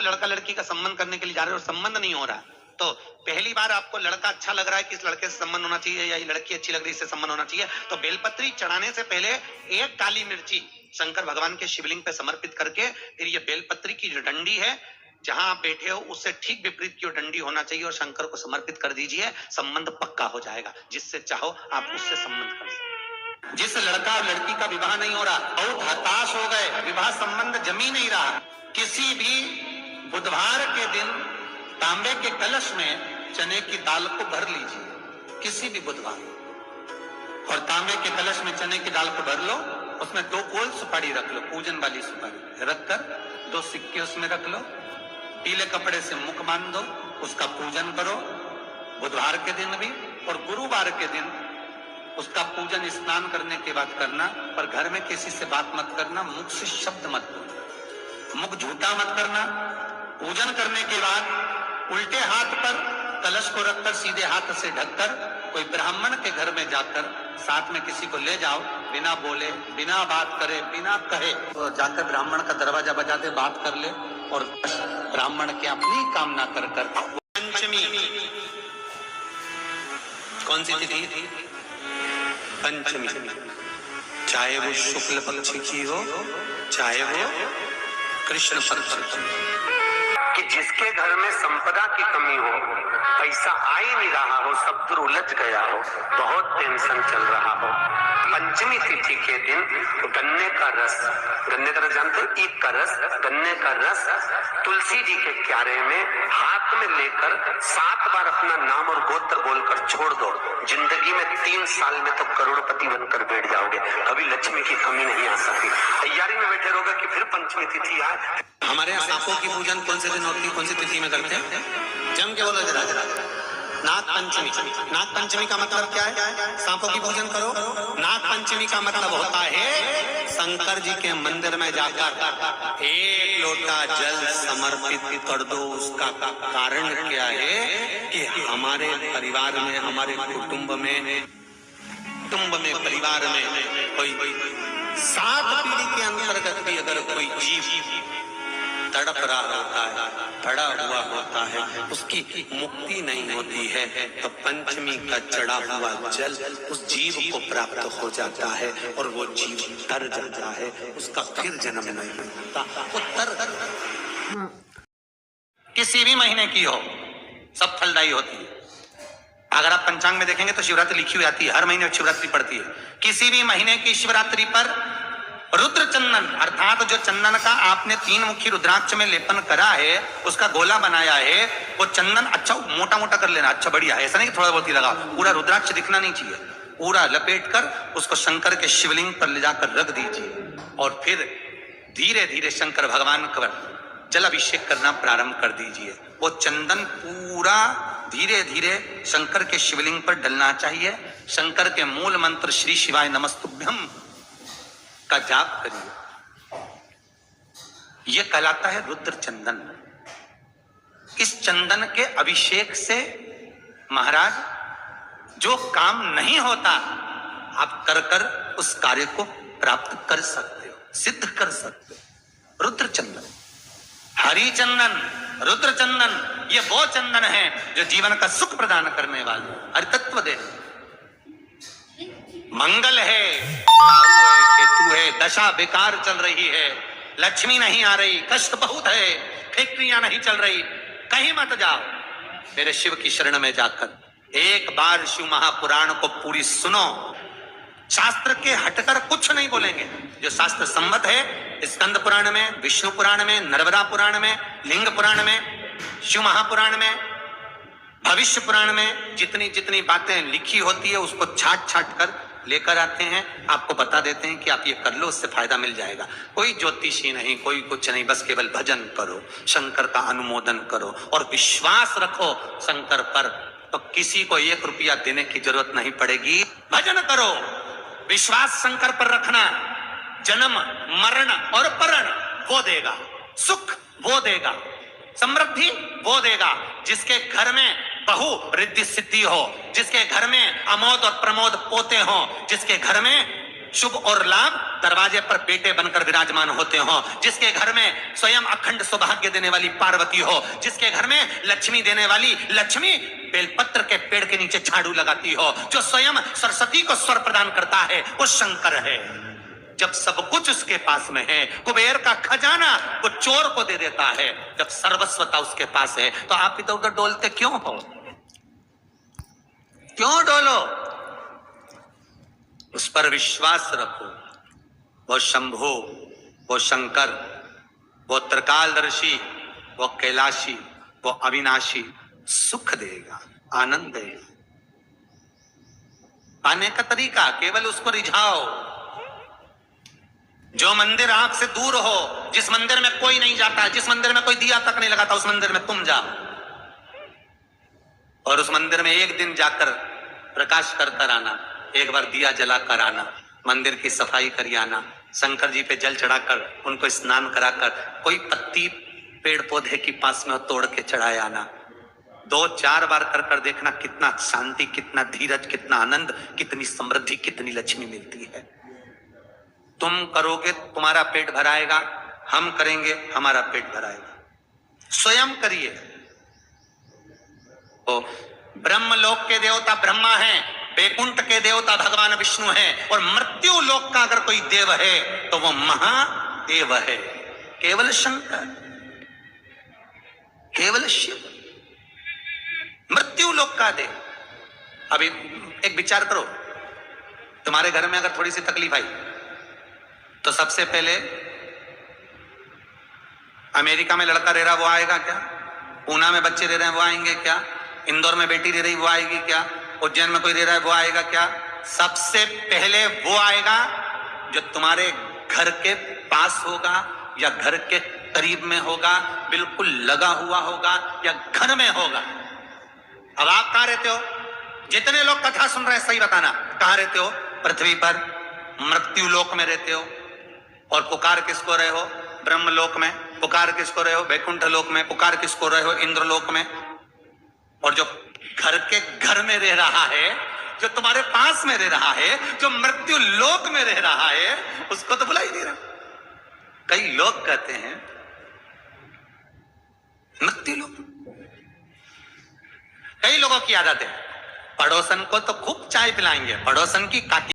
लड़का लड़की का संबंध करने के लिए जा रहे हो और संबंध नहीं हो रहा, तो पहली बार आपको लड़का अच्छा लग रहा है कि इस लड़के से संबंध होना चाहिए, या ये लड़की अच्छी लग रही है इससे संबंध होना चाहिए, तो बेलपत्री चढ़ाने से पहले एक काली मिर्ची शंकर भगवान के शिवलिंग पे समर्पित करके फिर ये बेलपत्री की जो डंडी है जहां आप बैठे हो उससे ठीक विपरीत की डंडी होना चाहिए और शंकर को समर्पित कर दीजिए, संबंध पक्का हो जाएगा। जिससे चाहो आप उससे संबंध कर सकते। जिस लड़का और लड़की का विवाह नहीं हो रहा, बहुत हताश हो गए, विवाह संबंध जमी नहीं रहा, किसी भी बुधवार के दिन तांबे के कलश में चने की दाल को भर लीजिए, किसी भी बुधवार, और तांबे के कलश में चने की दाल को भर लो, उसमें 2 गोल सुपारी रख लो, पूजन वाली सुपारी रखकर 2 सिक्के उसमें रख लो, पीले कपड़े से मुख बांध दो, उसका पूजन करो बुधवार के दिन भी, और गुरुवार के दिन उसका पूजन स्नान करने के बाद करना, पर घर में किसी से बात मत करना, मुख से शब्द मत बोलना, मुख झूठा मत करना। पूजन करने के बाद उल्टे हाथ पर कलश को रखकर सीधे हाथ से ढककर कोई ब्राह्मण के घर में जाकर साथ में किसी को ले जाओ, बिना बोले, बिना बात करे, बिना कहे, तो जाकर ब्राह्मण का दरवाजा बजा दे, बात कर ले, और ब्राह्मण की अपनी कामना कर कर। पंचमी कौन सी तिथि थी? पंचमी, चाहे वो शुक्ल पक्ष की हो चाहे वो कृष्ण पक्ष की, कि जिसके घर में संपदा की कमी हो, पैसा आ ही नहीं रहा हो, सब दूर उलझ गया हो, बहुत टेंशन चल रहा हो, पंचमी तिथि के दिन गन्ने का रस जानते हो, ईख का रस, गन्ने का रस तुलसी जी के क्यारे में हाथ में लेकर 7 बार अपना नाम और गोत्र बोलकर छोड़ दो, जिंदगी में 3 साल में तो करोड़पति बनकर बैठ जाओगे, कभी लक्ष्मी की कमी नहीं आ सकती। तैयारी में बैठे रहोगे कि फिर पंचमी तिथि आए। हमारे यहाँ सांपों की पूजन कौन से दिन होती है, कौन सी तिथि में करते हैं? जम के बोलो जरा जरा। नाग पंचमी। नाग पंचमी का मतलब क्या है? सांपों की पूजन करो। नाग पंचमी का मतलब होता है शंकर जी के मंदिर में जाकर 1 लोटा जल समर्पित कर दो। उसका कारण क्या है कि हमारे परिवार में, हमारे कुटुंब में परिवार में कोई 7 पीढ़ी के अंतर्गत भी अगर कोई जीव तड़प रहा होता है, पड़ा हुआ होता है, उसकी मुक्ति नहीं होती है, तो पंचमी का चढ़ा हुआ जल उस जीव को प्राप्त हो जाता है और वो जीव तर जाता है, उसका फिर जन्म नहीं होता। वो तर किसी भी महीने की हो, सब फलदायी होती है। अगर आप पंचांग में देखेंगे तो शिवरात्रि लिखी हुई आती है, हर महीने शिवरात्रि पड़ती है। किसी भी महीने की शिवरात्रि पर रुद्र चंदन, अर्थात जो चंदन का आपने 3 मुखी रुद्राक्ष में लेपन करा है, उसका गोला बनाया है, वो चंदन अच्छा मोटा मोटा कर लेना, अच्छा बढ़िया, ऐसा नहीं कि थोड़ा बहुत ही लगा, पूरा रुद्राक्ष दिखना नहीं चाहिए, पूरा लपेट कर उसको शंकर के शिवलिंग पर ले जाकर रख दीजिए और फिर धीरे धीरे शंकर भगवान का जल अभिषेक करना प्रारंभ कर दीजिए। वो चंदन पूरा धीरे धीरे शंकर के शिवलिंग पर डलना चाहिए। शंकर के मूल मंत्र श्री शिवाय नमस्तुभ्यम का जाप करिए, यह कहलाता है रुद्र चंदन। इस चंदन के अभिषेक से महाराज जो काम नहीं होता आप कर कर उस कार्य को प्राप्त कर सकते हो, सिद्ध कर सकते हो। रुद्र चंदन, हरि चंदन, रुद्र चंदन, ये वो चंदन है जो जीवन का सुख प्रदान करने वाले, हरितत्व दे, मंगल है, राहु है, केतु है, दशा बेकार चल रही है, लक्ष्मी नहीं आ रही, कष्ट बहुत है, फैक्ट्रियां नहीं चल रही, कहीं मत जाओ, मेरे शिव की शरण में जाकर एक बार शिव महापुराण को पूरी सुनो। शास्त्र के हटकर कुछ नहीं बोलेंगे, जो शास्त्र सम्मत है, स्कंद पुराण में, विष्णु पुराण में, नर्मदा पुराण में, लिंग पुराण में, शिव महापुराण में, भविष्य पुराण में जितनी जितनी बातें लिखी होती है उसको छाट छाट कर लेकर आते हैं, आपको बता देते हैं कि आप ये कर लो, उससे फायदा मिल जाएगा। कोई ज्योतिषी नहीं, कोई कुछ नहीं, बस केवल भजन करो, शंकर का अनुमोदन करो और विश्वास रखो शंकर पर, तो किसी को 1 रुपया देने की जरूरत नहीं पड़ेगी। भजन करो, विश्वास शंकर पर रखना, जन्म मरण और परण वो देगा, सुख वो देगा, समृद्धि वो देगा। जिसके घर में बहु रिद्धि सिद्धि हो, जिसके घर में अमोद और प्रमोद पोते हो, जिसके घर में शुभ और लाभ दरवाजे पर बेटे बनकर विराजमान होते हो, जिसके घर में स्वयं अखंड सौभाग्य देने वाली पार्वती हो, जिसके घर में लक्ष्मी देने वाली लक्ष्मी बेलपत्र के पेड़ के नीचे झाड़ू लगाती हो, जो स्वयं सरस्वती को स्वर प्रदान करता है वो शंकर है। जब सब कुछ उसके पास में है, कुबेर का खजाना वो चोर को दे देता है, जब सर्वस्वता उसके पास है, तो आप इधर उधर डोलते क्यों हो? क्यों डोलो? उस पर विश्वास रखो। वो शंभु, वो शंकर, वो त्रिकालदर्शी, वो कैलाशी, वो अविनाशी सुख देगा, आनंद देगा। पाने का तरीका केवल उसको रिझाओ। जो मंदिर आपसे दूर हो, जिस मंदिर में कोई नहीं जाता, जिस मंदिर में कोई दिया तक नहीं लगाता, उस मंदिर में तुम जाओ और उस मंदिर में एक दिन जाकर प्रकाश कर कर आना, एक बार दिया जला कर आना, मंदिर की सफाई कर आना, शंकर जी पे जल चढ़ाकर उनको स्नान कराकर कोई पत्ती पेड़ पौधे की पास में तोड़ के चढ़ाए आना। 2-4 बार कर कर देखना कितना शांति, कितना धीरज, कितना आनंद, कितनी समृद्धि, कितनी लक्ष्मी मिलती है। तुम करोगे तुम्हारा पेट भराएगा, हम करेंगे हमारा पेट भराएगा। स्वयं करिए। तो ब्रह्मलोक के देवता ब्रह्मा हैं, वैकुंठ के देवता भगवान विष्णु हैं, और मृत्यु लोक का अगर कोई देव है तो वो महादेव है, केवल शंकर, केवल शिव, मृत्यु लोक का देव। अभी एक विचार करो, तुम्हारे घर में अगर थोड़ी सी तकलीफ आई तो सबसे पहले अमेरिका में लड़का रह रहा वो आएगा क्या? पूना में बच्चे रह रहे हैं वो आएंगे क्या? इंदौर में बेटी रह रही वो आएगी क्या? उज्जैन में कोई रह रहा है वो आएगा क्या? सबसे पहले वो आएगा जो तुम्हारे घर के पास होगा या घर के करीब में होगा, बिल्कुल लगा हुआ होगा या घर में होगा। अब आप कहां रहते हो? जितने लोग कथा सुन रहे हैं सही बताना, कहां रहते हो? पृथ्वी पर मृत्यु लोक में रहते हो। और पुकार किसको रहे हो? ब्रह्मलोक में। पुकार किसको रहे हो? वैकुंठ लोक में। पुकार किसको रहे हो? इंद्रलोक में। और जो घर के घर में रह रहा है, जो तुम्हारे पास में रह रहा है, जो मृत्यु लोक में रह रहा है, उसको तो बुला ही नहीं रहा। कई लोग कहते हैं मृत्यु लोक। कई लोगों की आदत है, पड़ोसन को तो खूब चाय पिलाएंगे, पड़ोसन की काकी